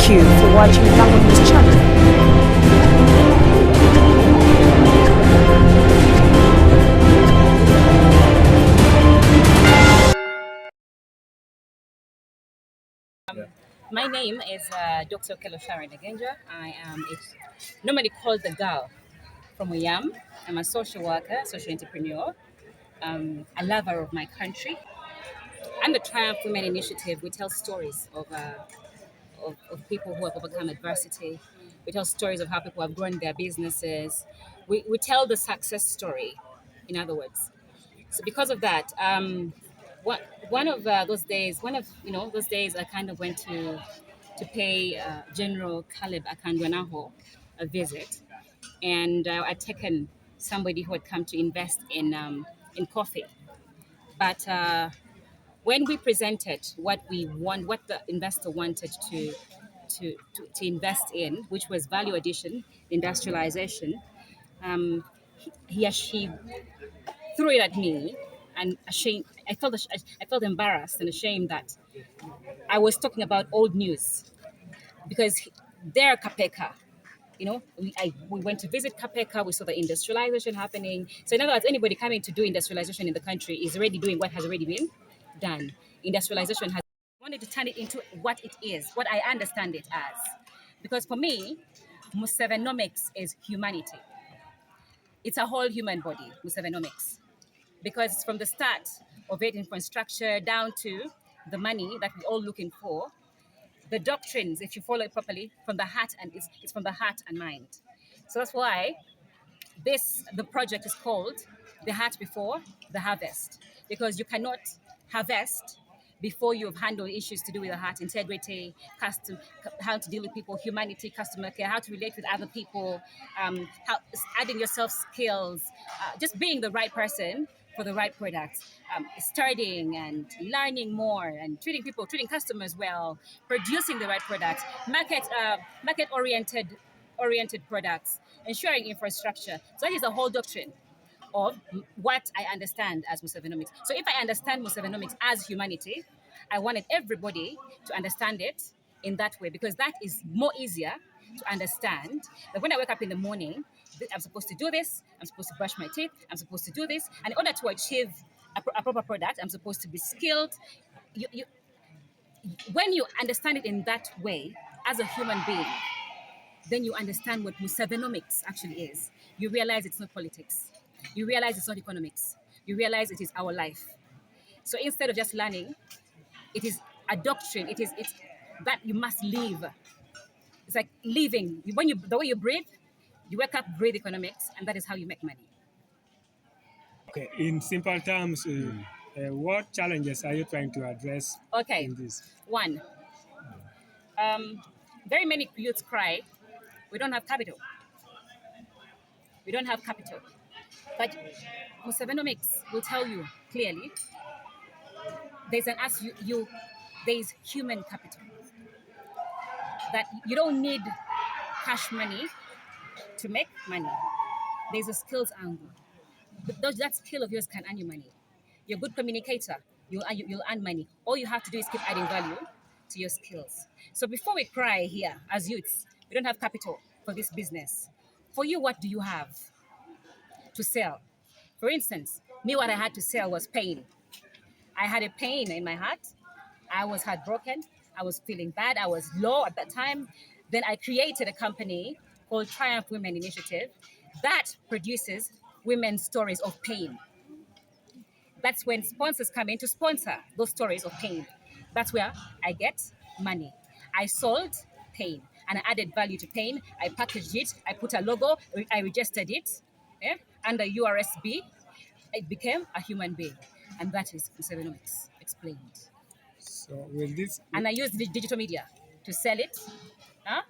Thank you for watching Lango News channel. My name is Dr. Okello Sharon. I am normally called the girl from Uyam. I'm a social worker, social entrepreneur, a lover of my country. And the Triumph Women Initiative, we tell stories of people who have overcome adversity. We tell stories of how people have grown their businesses. We tell the success story, in other words. So because of that, one of those days, those days, I kind of went to pay General Caleb Akandwanaho a visit, and I'd taken somebody who had come to invest in coffee. But when we presented what the investor wanted to invest in, which was value addition, industrialization, um, he or she threw it at me, and ashamed. I felt embarrassed and ashamed that I was talking about old news because they're Kapeka. We went to visit Kapeka. We saw the industrialization happening. So in other words, anybody coming to do industrialization in the country is already doing what has already been done. Industrialization has wanted to turn it into what it is, what I understand it as, because for me, Musevenomics is humanity. It's a whole human body, Musevenomics, because from the start of it, infrastructure down to the money that we're all looking for, the doctrines, if you follow it properly, from the heart, and it's from the heart and mind. So that's why the project is called The Heart Before the Harvest, because you cannot harvest before you have handled issues to do with the heart, integrity, how to deal with people, humanity, customer care, how to relate with other people, how adding yourself skills, just being the right person for the right products, studying and learning more, and treating customers well, producing the right products, market oriented products, ensuring infrastructure. So that is the whole doctrine of what I understand as Musevenomics. So if I understand Musevenomics as humanity, I wanted everybody to understand it in that way, because that is more easier to understand. That when I wake up in the morning, I'm supposed to do this, I'm supposed to brush my teeth, I'm supposed to do this. And in order to achieve a proper product, I'm supposed to be skilled. When you understand it in that way, as a human being, then you understand what Musevenomics actually is. You realize it's not politics. You realize it's not economics. You realize it is our life. So instead of just learning, it is a doctrine. It's that you must live. It's like living. The way you breathe, you wake up, breathe economics, and that is how you make money. Okay, in simple terms, what challenges are you trying to address Okay, in this? one. Very many youths cry, we don't have capital. We don't have capital. But Musevenomics will tell you clearly there's an as you there's human capital, that you don't need cash money to make money. There's a skills angle. That skill of yours can earn you money. You're a good communicator, you'll earn money. All you have to do is keep adding value to your skills. So before we cry here as youths, we don't have capital for this business. For you, what do you have to sell? For instance, me, what I had to sell was pain. I had a pain in my heart. I was heartbroken. I was feeling bad. I was low at that time. Then I created a company called Triumph Women Initiative that produces women's stories of pain. That's when sponsors come in to sponsor those stories of pain. That's where I get money. I sold pain and I added value to pain. I packaged it. I put a logo. I registered it, under URSB. It became a human being. And that is Musevenomics explained. So will this And I use digital media to sell it. Huh?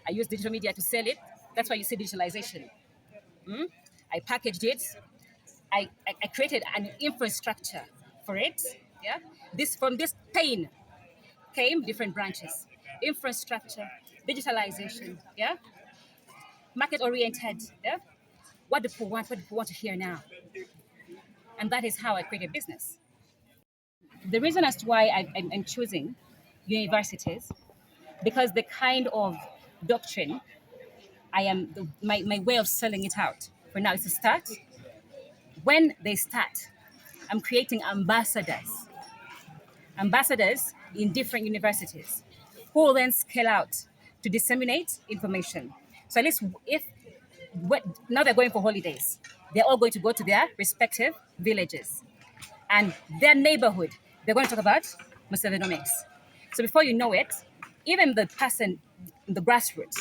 I use digital media to sell it. That's why you see digitalization. I packaged it. I created an infrastructure for it. Yeah. From this pain came different branches. Infrastructure, digitalization, yeah, market oriented, yeah. What do people want? What do people want to hear now? And that is how I create a business. The reason as to why I'm choosing universities because the kind of doctrine my way of selling it out for now is to start. When they start, I'm creating ambassadors in different universities who will then scale out to disseminate information. So at least if now they're going for holidays, they're all going to go to their respective villages and their neighborhood. They're going to talk about Musevenomics. So before you know it, even the person in the grassroots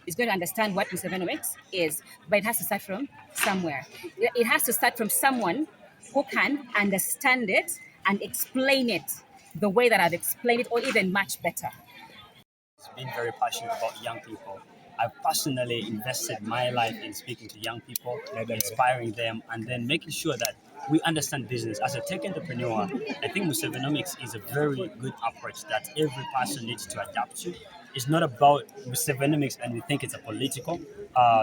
is going to understand what Musevenomics is, but it has to start from somewhere. It has to start from someone who can understand it and explain it the way that I've explained it, or even much better. Been very passionate about young people. I've personally invested my life in speaking to young people, inspiring them, and then making sure that we understand business. As a tech entrepreneur, I think Musevenomics is a very good approach that every person needs to adapt to. It's not about Musevenomics and we think it's a political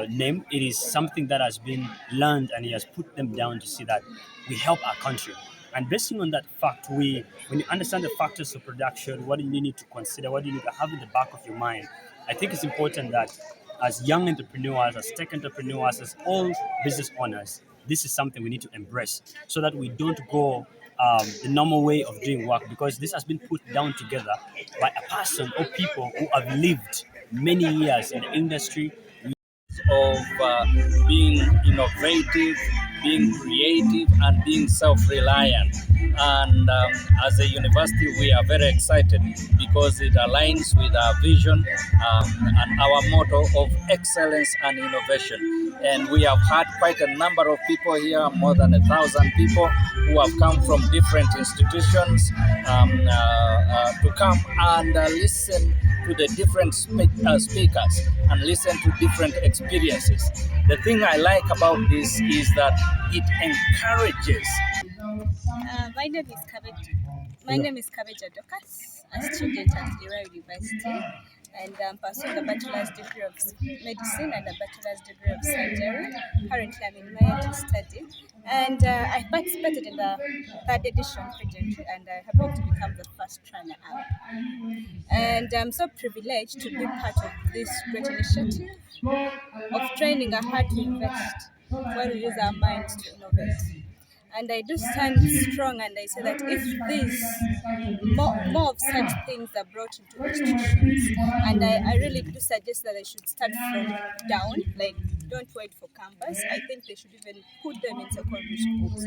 name. It is something that has been learned and he has put them down to see that we help our country. And based on that fact, when you understand the factors of production, what do you need to consider, what do you need to have in the back of your mind, I think it's important that as young entrepreneurs, as tech entrepreneurs, as all business owners, this is something we need to embrace so that we don't go the normal way of doing work, because this has been put down together by a person or people who have lived many years in the industry. Of being innovative, being creative, and being self-reliant. And as a university, we are very excited because it aligns with our vision and our motto of excellence and innovation. And we have had quite a number of people here, more than 1,000 people who have come from different institutions to come and listen to the different speakers and listen to different experiences. The thing I like about this is that it encourages. My name is Kabeja Dokas, a student at Ira University, and I'm pursuing a bachelor's degree of medicine and a bachelor's degree of surgery. Currently, I'm in Maya to study, and I participated in the third edition pageantry, and I happened to become the first runner-up. And I'm so privileged to be part of this great initiative of training our heart to invest, where we use our minds to innovate. And I do stand strong, and I say that if more of such things are brought into institutions, and I really do suggest that they should start from down, like don't wait for campus. I think they should even put them in secondary schools.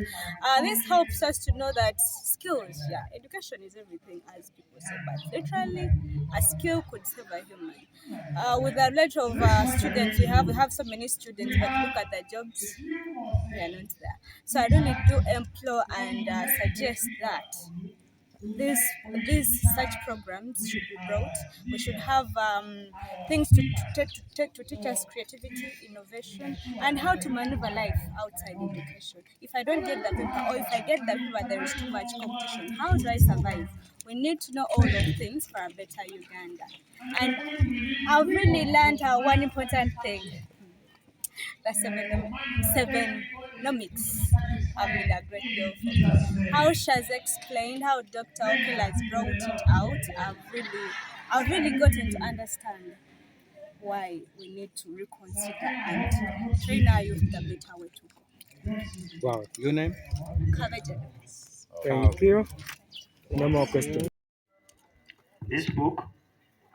This helps us to know that skills, education is everything, as people say, but literally a skill could save a human. With a lot of students, we have so many students, but look at their jobs, they are not there. So I really do implore and suggest that these such programs should be brought. We should have things to teach us creativity, innovation, and how to maneuver life outside education. If I don't get the paper, or if I get the paper, there is too much competition. How do I survive? We need to know all those things for a better Uganda. And I've really learned one important thing. The Musevenomics have been a great deal for me. How she has explained, how Dr. Okello has brought it out, I've really gotten to understand why we need to reconsider and train our youth the better way to go. Wow. Your name? Kabeja. Thank you. No more questions. This book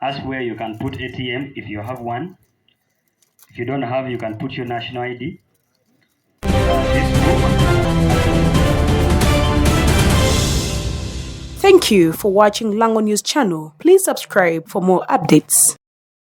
has where you can put ATM if you have one. If you don't have, you can put your national ID. Thank you for watching Lango News channel. Please subscribe for more updates.